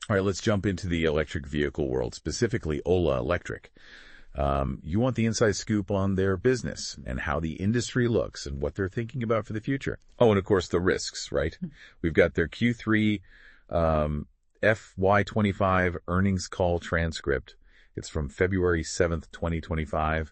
All right, let's jump into the electric vehicle world, specifically Ola Electric. You want the inside scoop on their business and how the industry looks and what they're thinking about for the future. Oh, and of course the risks, right? We've got their Q3 FY25 earnings call transcript. It's from February 7th, 2025.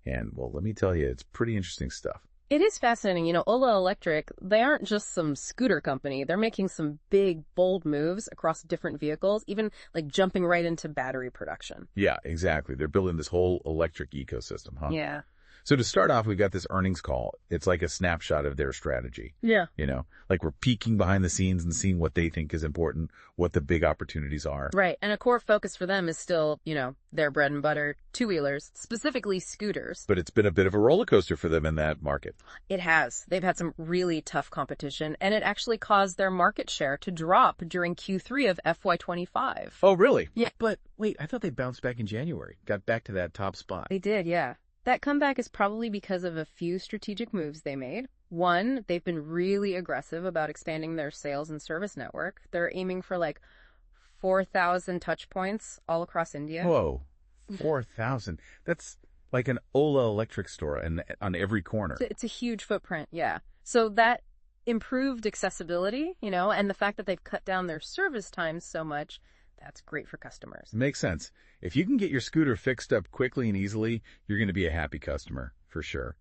And, well, let me tell you, it's pretty interesting stuff. It is fascinating. You know, Ola Electric, they aren't just some scooter company. They're making some big, bold moves across different vehicles, even like jumping right into battery production. Yeah, exactly. They're building this whole electric ecosystem, huh? Yeah. So to start off, we've got this earnings call. It's like a snapshot of their strategy. Yeah. You know, like we're peeking behind the scenes and seeing what they think is important, what the big opportunities are. Right. And a core focus for them is still, you know, their bread and butter, two-wheelers, specifically scooters. But it's been a bit of a roller coaster for them in that market. It has. They've had some really tough competition, and it actually caused their market share to drop during Q3 of FY25. Oh, really? Yeah. But wait, I thought they bounced back in January, got back to that top spot. They did, yeah. That comeback is probably because of a few strategic moves they made. One, they've been really aggressive about expanding their sales and service network. They're aiming for like 4,000 touch points all across India. Whoa, 4,000. That's like an Ola Electric store on every corner. It's a huge footprint, yeah. So that improved accessibility, you know, and the fact that they've cut down their service times so much, that's great for customers. Makes sense. If you can get your scooter fixed up quickly and easily, you're going to be a happy customer, for sure.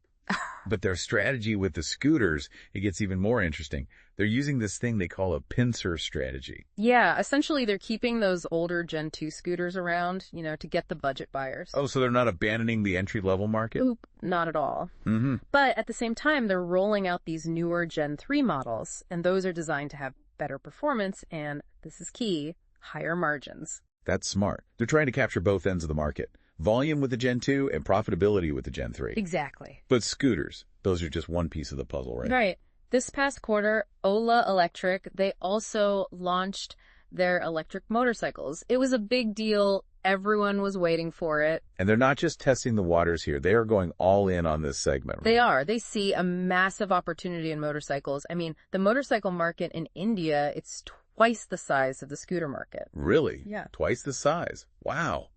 But their strategy with the scooters, it gets even more interesting. They're using this thing they call a pincer strategy. Yeah, essentially they're keeping those older Gen 2 scooters around, you know, to get the budget buyers. Oh, so they're not abandoning the entry-level market? Oop, not at all. Mm-hmm. But at the same time, they're rolling out these newer Gen 3 models, and those are designed to have better performance and, this is key, higher margins. That's smart. They're trying to capture both ends of the market. Volume with the Gen 2 and profitability with the Gen 3. Exactly. But scooters, those are just one piece of the puzzle, right? Right. This past quarter, Ola Electric, they also launched their electric motorcycles. It was a big deal. Everyone was waiting for it. And they're not just testing the waters here. They are going all in on this segment. Right? They are. They see a massive opportunity in motorcycles. I mean, the motorcycle market in India, it's twice the size of the scooter market. Really? Yeah. Twice the size. Wow.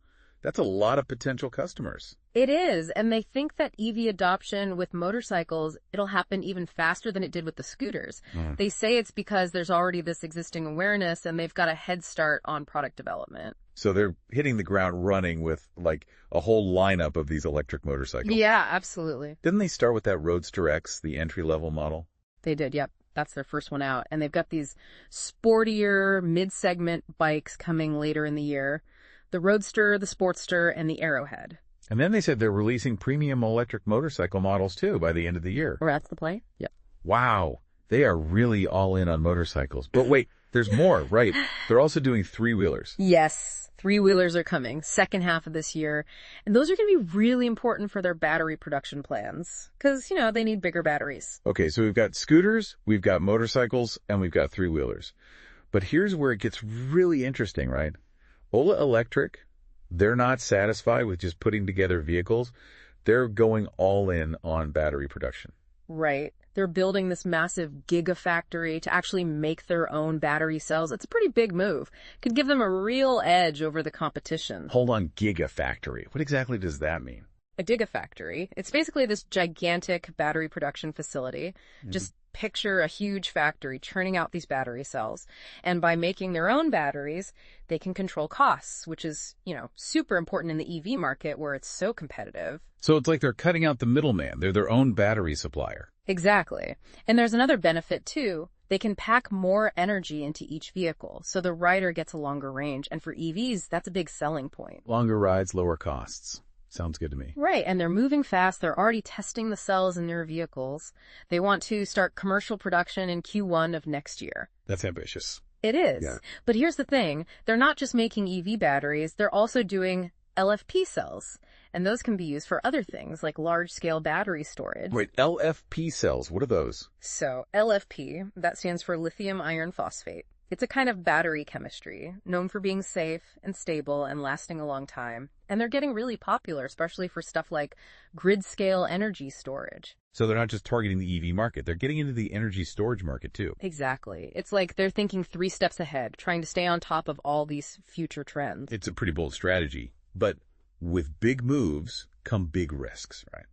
That's a lot of potential customers. It is, and they think that EV adoption with motorcycles, it'll happen even faster than it did with the scooters. They say it's because there's already this existing awareness and they've got a head start on product development. So they're hitting the ground running with like a whole lineup of these electric motorcycles. Yeah, absolutely. Didn't they start with that Roadster X, the entry-level model? They did, yep. That's their first one out. And they've got these sportier mid-segment bikes coming later in the year. The Roadster, the Sportster, and the Arrowhead. And then they said they're releasing premium electric motorcycle models, too, by the end of the year. Or that's the play? Yep. Wow. They are really all in on motorcycles. But wait, there's more, right? They're also doing three-wheelers. Yes. Three-wheelers are coming, second half of this year. And those are going to be really important for their battery production plans. Because, you know, they need bigger batteries. Okay, so we've got scooters, we've got motorcycles, and we've got three-wheelers. But here's where it gets really interesting, right? Ola Electric, they're not satisfied with just putting together vehicles. They're going all in on battery production. Right. They're building this massive gigafactory to actually make their own battery cells. It's a pretty big move. Could give them a real edge over the competition. Hold on, gigafactory. What exactly does that mean? A gigafactory. It's basically this gigantic battery production facility. Just picture a huge factory churning out these battery cells. And by making their own batteries, they can control costs, which is, you know, super important in the EV market where it's so competitive. So it's like they're cutting out the middleman. They're their own battery supplier. Exactly. And there's another benefit, too. They can pack more energy into each vehicle, so the rider gets a longer range. And for EVs, that's a big selling point. Longer rides, lower costs. Sounds good to me. Right, and they're moving fast. They're already testing the cells in their vehicles. They want to start commercial production in Q1 of next year. That's ambitious. It is. Yeah. But here's the thing. They're not just making EV batteries. They're also doing LFP cells. And those can be used for other things, like large-scale battery storage. Wait, LFP cells, what are those? So LFP, that stands for lithium iron phosphate. It's a kind of battery chemistry, known for being safe and stable and lasting a long time. And they're getting really popular, especially for stuff like grid-scale energy storage. So they're not just targeting the EV market, they're getting into the energy storage market too. Exactly. It's like they're thinking 3 steps ahead, trying to stay on top of all these future trends. It's a pretty bold strategy, but with big moves come big risks, right?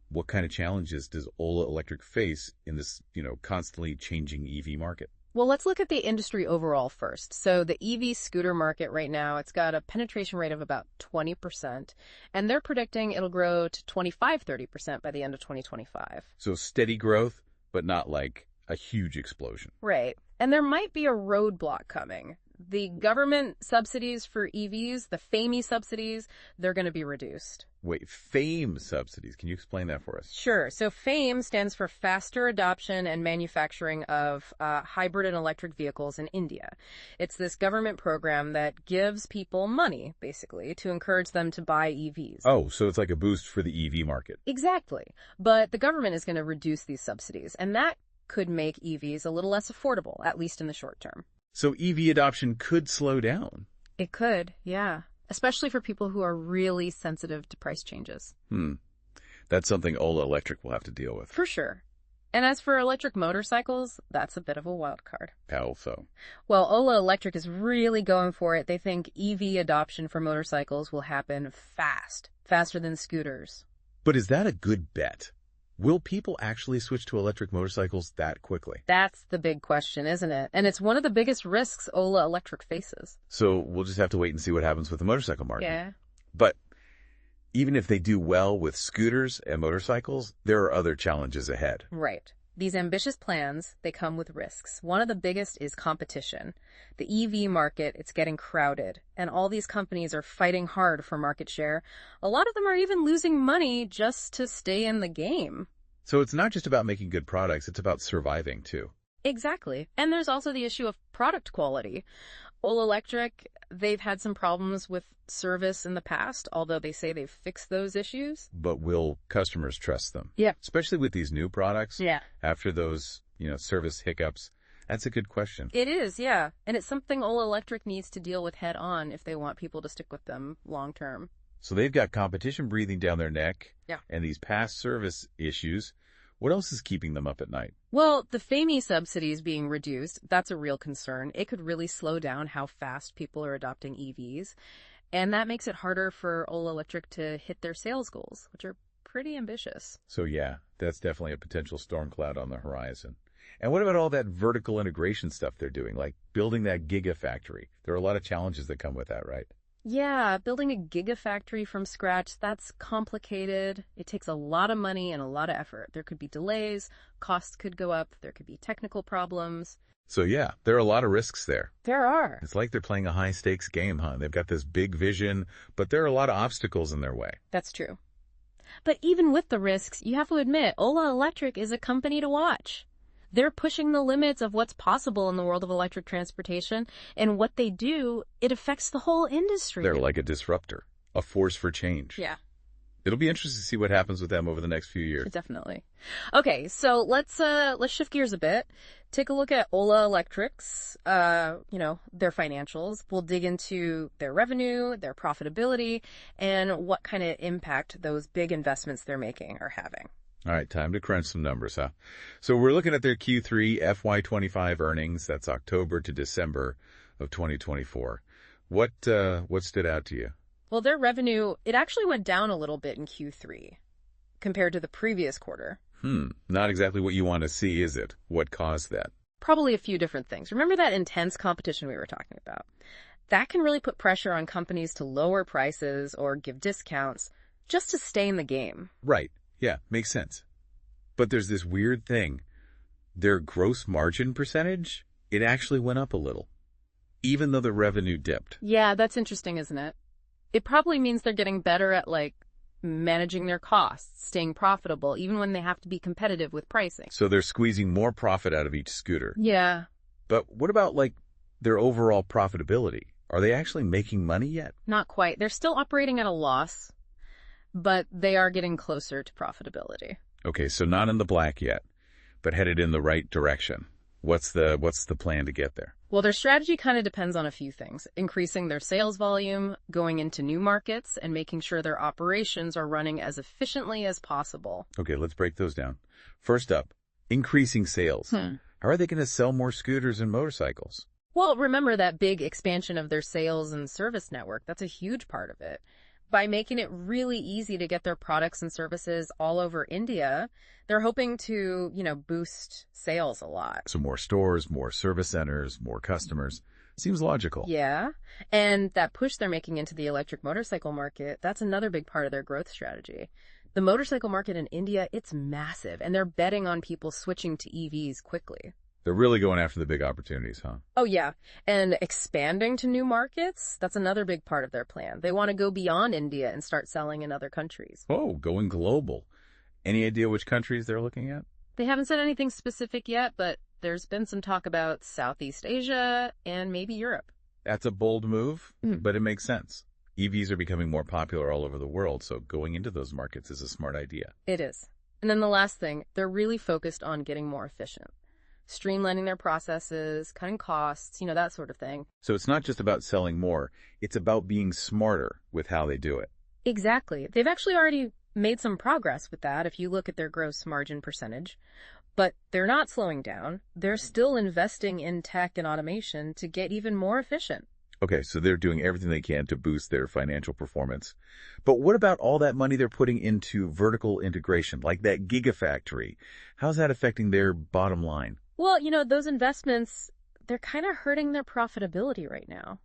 What kind of challenges does Ola Electric face in this, constantly changing EV market? Well, let's look at the industry overall first. So the EV scooter market right now, it's got a penetration rate of about 20%, and they're predicting it'll grow to 25-30% by the end of 2025. So steady growth, but not like a huge explosion. Right. And there might be a roadblock coming. The government subsidies for EVs, the FAME subsidies, they're going to be reduced. Wait, FAME subsidies. Can you explain that for us? Sure. So FAME stands for Faster Adoption and Manufacturing of Hybrid and Electric Vehicles in India. It's this government program that gives people money, basically, to encourage them to buy EVs. Oh, so it's like a boost for the EV market. Exactly. But the government is going to reduce these subsidies, and that could make EVs a little less affordable, at least in the short term. So EV adoption could slow down. It could, yeah. Especially for people who are really sensitive to price changes. That's something Ola Electric will have to deal with. For sure. And as for electric motorcycles, that's a bit of a wild card. How so? Well, Ola Electric is really going for it. They think EV adoption for motorcycles will happen fast, faster than scooters. But is that a good bet? Will people actually switch to electric motorcycles that quickly? That's the big question, isn't it? And it's one of the biggest risks Ola Electric faces. So we'll just have to wait and see what happens with the motorcycle market. Yeah. But even if they do well with scooters and motorcycles, there are other challenges ahead. Right. These ambitious plans, they come with risks. One of the biggest is competition. The EV market, it's getting crowded, and all these companies are fighting hard for market share. A lot of them are even losing money just to stay in the game. So it's not just about making good products, it's about surviving too. Exactly. And there's also the issue of product quality. Ola Electric, they've had some problems with service in the past, although they say they've fixed those issues. But will customers trust them? Yeah. Especially with these new products? Yeah. After those, service hiccups? That's a good question. It is, yeah. And it's something Ola Electric needs to deal with head on if they want people to stick with them long term. So they've got competition breathing down their neck. Yeah. And these past service issues. What else is keeping them up at night? Well, the FAME subsidies being reduced, that's a real concern. It could really slow down how fast people are adopting EVs. And that makes it harder for Ola Electric to hit their sales goals, which are pretty ambitious. So yeah, that's definitely a potential storm cloud on the horizon. And what about all that vertical integration stuff they're doing, like building that gigafactory? There are a lot of challenges that come with that, right? Yeah, building a gigafactory from scratch, that's complicated. It takes a lot of money and a lot of effort. There could be delays, costs could go up, there could be technical problems. So yeah, there are a lot of risks there. There are. It's like they're playing a high-stakes game, huh? They've got this big vision, but there are a lot of obstacles in their way. That's true. But even with the risks, you have to admit, Ola Electric is a company to watch. They're pushing the limits of what's possible in the world of electric transportation, and what they do, it affects the whole industry. They're like a disruptor, a force for change. Yeah. It'll be interesting to see what happens with them over the next few years. Definitely. Okay, so let's shift gears a bit. Take a look at Ola Electric's, their financials. We'll dig into their revenue, their profitability, and what kind of impact those big investments they're making are having. All right, time to crunch some numbers, huh? So we're looking at their Q3 FY25 earnings. That's October to December of 2024. What stood out to you? Well, their revenue, it actually went down a little bit in Q3 compared to the previous quarter. Not exactly what you want to see, is it? What caused that? Probably a few different things. Remember that intense competition we were talking about? That can really put pressure on companies to lower prices or give discounts just to stay in the game. Right. Yeah, makes sense. But there's this weird thing. Their gross margin percentage, it actually went up a little, even though the revenue dipped. Yeah, that's interesting, isn't it? It probably means they're getting better at, managing their costs, staying profitable, even when they have to be competitive with pricing. So they're squeezing more profit out of each scooter. Yeah. But what about, their overall profitability? Are they actually making money yet? Not quite. They're still operating at a loss, but they are getting closer to profitability. Okay, so not in the black yet, but headed in the right direction. What's the plan to get there? Well, their strategy kind of depends on a few things: increasing their sales volume, going into new markets, and making sure their operations are running as efficiently as possible. Okay, let's break those down. First up, increasing sales. How are they going to sell more scooters and motorcycles? Well, remember that big expansion of their sales and service network. That's a huge part of it. By making it really easy to get their products and services all over India, they're hoping to, boost sales a lot. So more stores, more service centers, more customers. Seems logical. Yeah. And that push they're making into the electric motorcycle market, that's another big part of their growth strategy. The motorcycle market in India, it's massive, and they're betting on people switching to EVs quickly. They're really going after the big opportunities, huh? Oh, yeah. And expanding to new markets, that's another big part of their plan. They want to go beyond India and start selling in other countries. Oh, going global. Any idea which countries they're looking at? They haven't said anything specific yet, but there's been some talk about Southeast Asia and maybe Europe. That's a bold move, but it makes sense. EVs are becoming more popular all over the world, so going into those markets is a smart idea. It is. And then the last thing, they're really focused on getting more efficient. Streamlining their processes, cutting costs, that sort of thing. So it's not just about selling more, it's about being smarter with how they do it. Exactly. They've actually already made some progress with that if you look at their gross margin percentage. But they're not slowing down. They're still investing in tech and automation to get even more efficient. Okay, so they're doing everything they can to boost their financial performance. But what about all that money they're putting into vertical integration, like that gigafactory? How's that affecting their bottom line? Well, those investments, they're kind of hurting their profitability right now.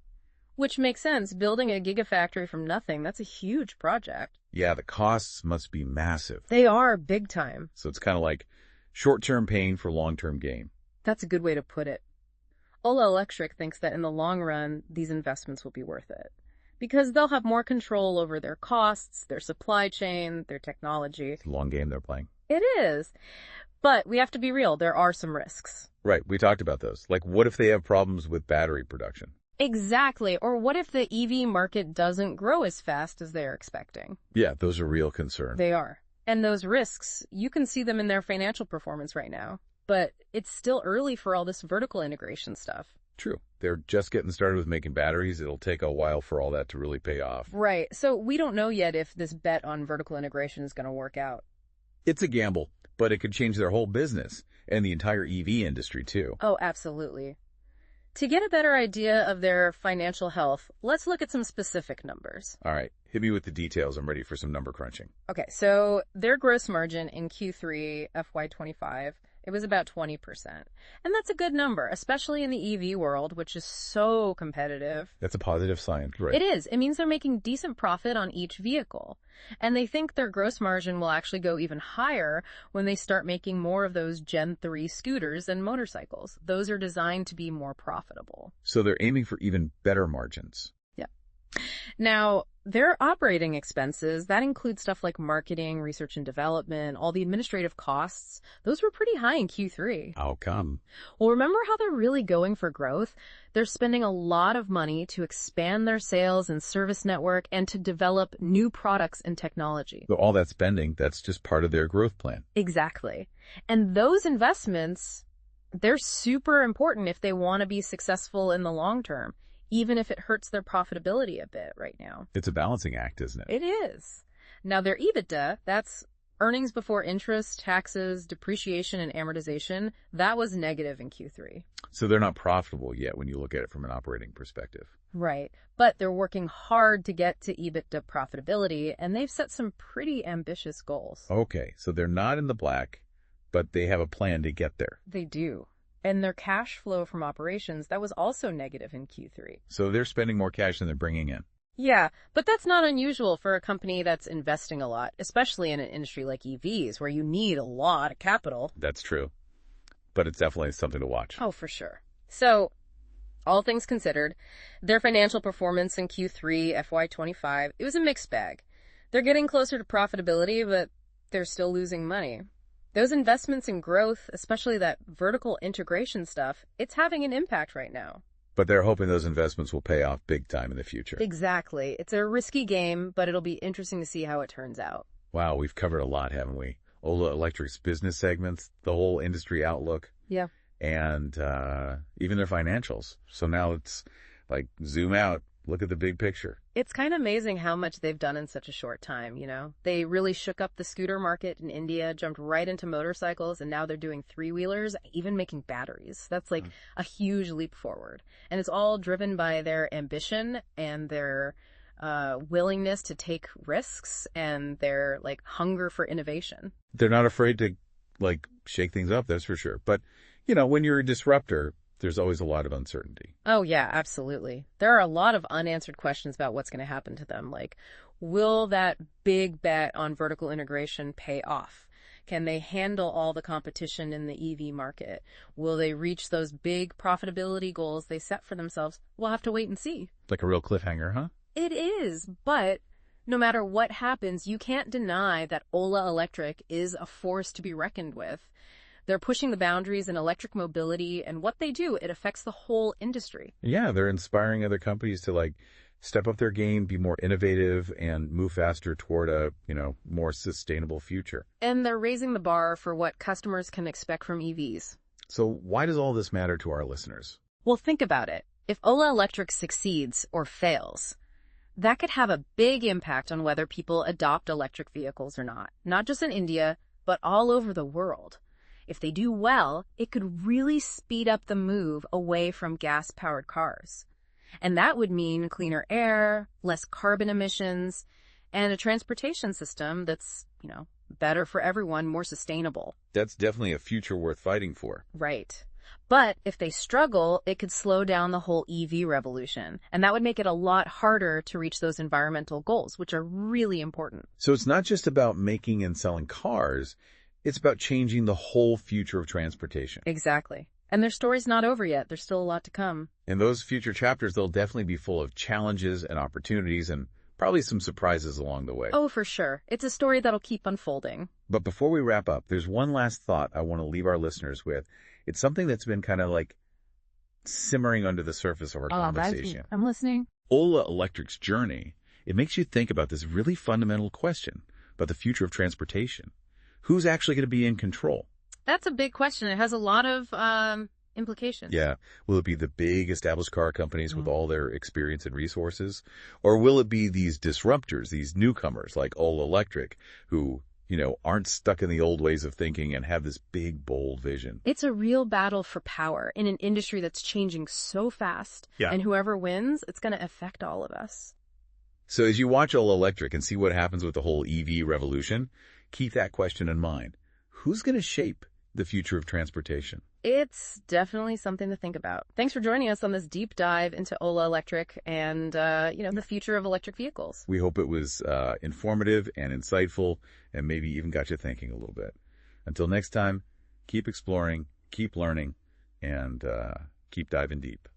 Which makes sense. Building a gigafactory from nothing, that's a huge project. Yeah, the costs must be massive. They are big time. So it's kind of like short-term pain for long-term gain. That's a good way to put it. Ola Electric thinks that in the long run, these investments will be worth it. Because they'll have more control over their costs, their supply chain, their technology. It's a long game they're playing. It is. But we have to be real. There are some risks. Right. We talked about those. Like, what if they have problems with battery production? Exactly. Or what if the EV market doesn't grow as fast as they're expecting? Yeah, those are real concerns. They are. And those risks, you can see them in their financial performance right now. But it's still early for all this vertical integration stuff. True. They're just getting started with making batteries. It'll take a while for all that to really pay off. Right. So we don't know yet if this bet on vertical integration is going to work out. It's a gamble, but it could change their whole business and the entire EV industry, too. Oh, absolutely. To get a better idea of their financial health, let's look at some specific numbers. All right. Hit me with the details. I'm ready for some number crunching. Okay, so their gross margin in Q3 FY25, it was about 20%. And that's a good number, especially in the EV world, which is so competitive. That's a positive sign, right? It is. It means they're making decent profit on each vehicle. And they think their gross margin will actually go even higher when they start making more of those Gen 3 scooters and motorcycles. Those are designed to be more profitable. So they're aiming for even better margins. Yeah. Now, their operating expenses, that includes stuff like marketing, research and development, all the administrative costs, those were pretty high in Q3. How come? Well, remember how they're really going for growth? They're spending a lot of money to expand their sales and service network and to develop new products and technology. So all that spending, that's just part of their growth plan. Exactly. And those investments, they're super important if they want to be successful in the long term, even if it hurts their profitability a bit right now. It's a balancing act, isn't it? It is. Now, their EBITDA, that's earnings before interest, taxes, depreciation, and amortization, that was negative in Q3. So they're not profitable yet when you look at it from an operating perspective. Right. But they're working hard to get to EBITDA profitability, and they've set some pretty ambitious goals. Okay, so they're not in the black, but they have a plan to get there. They do. And their cash flow from operations, that was also negative in Q3. So they're spending more cash than they're bringing in. Yeah, but that's not unusual for a company that's investing a lot, especially in an industry like EVs, where you need a lot of capital. That's true. But it's definitely something to watch. Oh, for sure. So, all things considered, their financial performance in Q3 FY25, it was a mixed bag. They're getting closer to profitability, but they're still losing money. Those investments in growth, especially that vertical integration stuff, it's having an impact right now. But they're hoping those investments will pay off big time in the future. Exactly. It's a risky game, but it'll be interesting to see how it turns out. Wow, we've covered a lot, haven't we? Ola Electric's business segments, the whole industry outlook. Yeah. and even their financials. So now it's like zoom out, look at the big picture. It's kind of amazing how much they've done in such a short time, you know? They really shook up the scooter market in India, jumped right into motorcycles, and now they're doing three-wheelers, even making batteries. That's like a huge leap forward. And it's all driven by their ambition and their willingness to take risks and their like hunger for innovation. They're not afraid to like shake things up, that's for sure. But, you know, when you're a disruptor, there's always a lot of uncertainty. Oh, yeah, absolutely. There are a lot of unanswered questions about what's going to happen to them. Like, will that big bet on vertical integration pay off? Can they handle all the competition in the EV market? Will they reach those big profitability goals they set for themselves? We'll have to wait and see. Like a real cliffhanger, huh? It is, but no matter what happens, you can't deny that Ola Electric is a force to be reckoned with. They're pushing the boundaries in electric mobility, and what they do, it affects the whole industry. Yeah, they're inspiring other companies to like step up their game, be more innovative, and move faster toward a, you know, more sustainable future. And they're raising the bar for what customers can expect from EVs. So why does all this matter to our listeners? Well, think about it. If Ola Electric succeeds or fails, that could have a big impact on whether people adopt electric vehicles or not just in India, but all over the world. If they do well, it could really speed up the move away from gas-powered cars. And that would mean cleaner air, less carbon emissions, and a transportation system that's, you know, better for everyone, more sustainable. That's definitely a future worth fighting for. Right. But if they struggle, it could slow down the whole EV revolution. And that would make it a lot harder to reach those environmental goals, which are really important. So it's not just about making and selling cars. It's about changing the whole future of transportation. Exactly. And their story's not over yet. There's still a lot to come. In those future chapters, they'll definitely be full of challenges and opportunities and probably some surprises along the way. Oh, for sure. It's a story that'll keep unfolding. But before we wrap up, there's one last thought I want to leave our listeners with. It's something that's been kind of like simmering under the surface of our conversation. I'm listening. Ola Electric's journey, it makes you think about this really fundamental question about the future of transportation. Who's actually going to be in control? That's a big question. It has a lot of implications. Yeah. Will it be the big established car companies with all their experience and resources? Or will it be these disruptors, these newcomers like Ola Electric, who, you know, aren't stuck in the old ways of thinking and have this big, bold vision? It's a real battle for power in an industry that's changing so fast. Yeah. And whoever wins, it's going to affect all of us. So as you watch Ola Electric and see what happens with the whole EV revolution, keep that question in mind. Who's going to shape the future of transportation? It's definitely something to think about. Thanks for joining us on this deep dive into Ola Electric and, the future of electric vehicles. We hope it was informative and insightful and maybe even got you thinking a little bit. Until next time, keep exploring, keep learning, and keep diving deep.